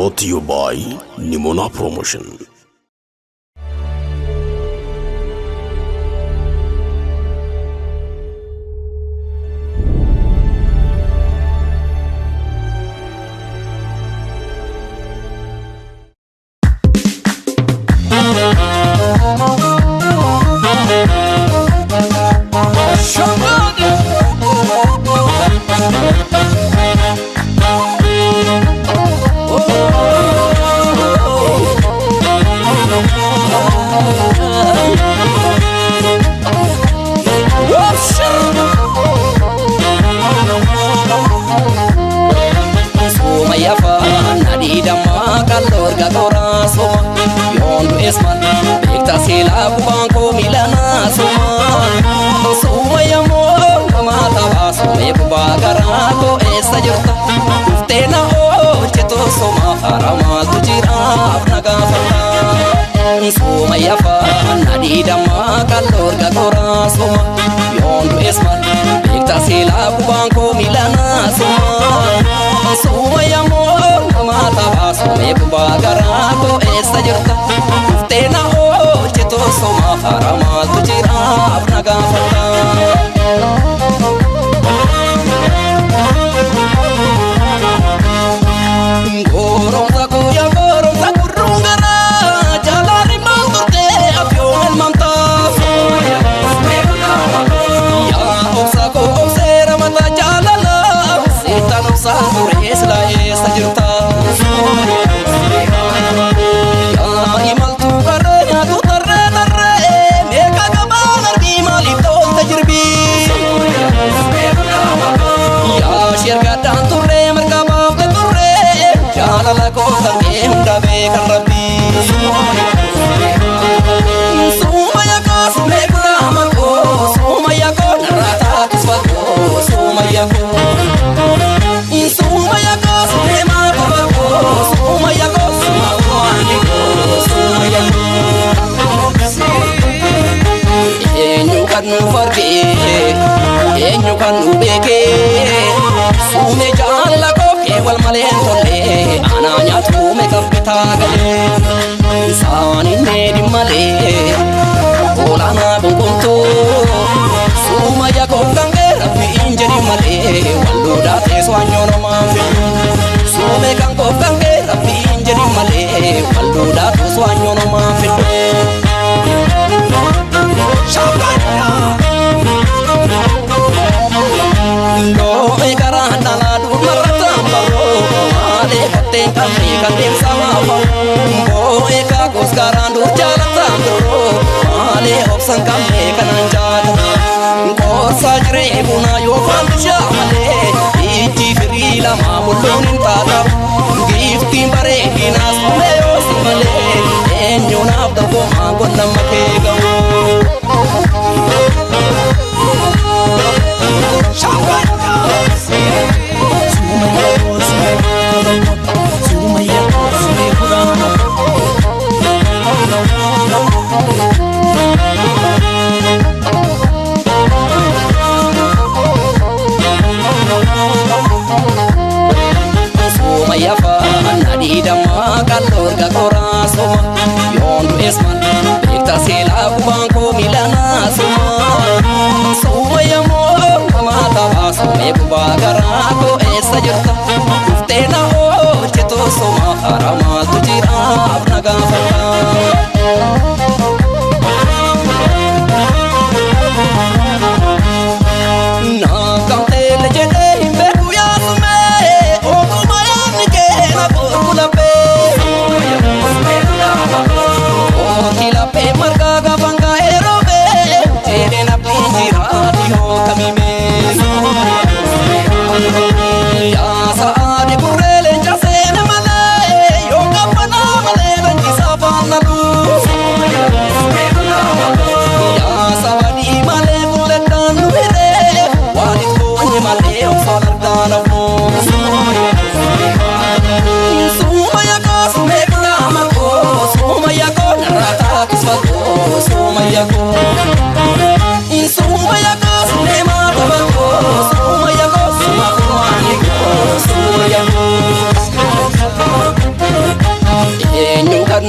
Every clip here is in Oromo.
Brought to you by Nimona Promotion.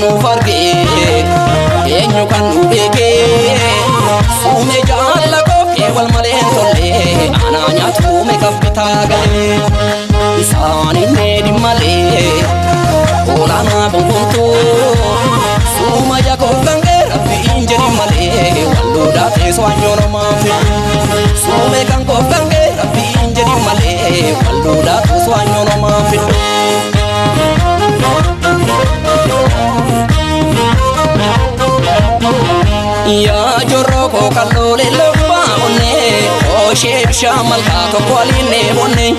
nuuf argee eenyu kan nu beekee suume jaalla kookee wal malee tollee anaa nyaatuume kabbitaa galee isaan inni dhimmalee olaanaa gongontuu suuma yakoo gangee rabbiin jedhi malee walluudhaa teessoo anyoo namaa fidhu suume kan koo gangee rabbiin jedhi malee walluudhaa teessoo anyoo namaa fidhu. Yaa jorroo koo kaloolee lobbaa onnee oshee bishaan malkaa tokko waliinee bonnee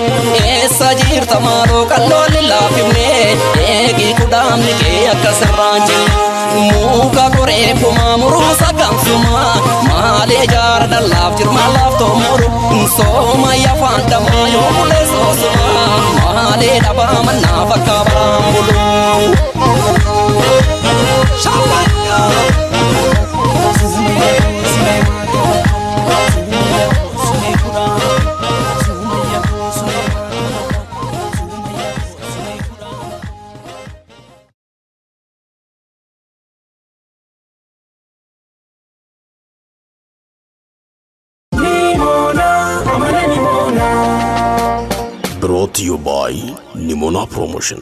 eessa jirta maaloo kaloolee laafifnee eegii kudhaamni kee akka sirraan jenne muka koree kumaa muruusa gamsumaa maalee jaara dallaaf jirmaa laaftoo muru sooma yafaan dhamaa yoo mulee soosumaa maalee dhabaa mannaa fakkaa baraan buluu. Brought to you by Nimona Promotion.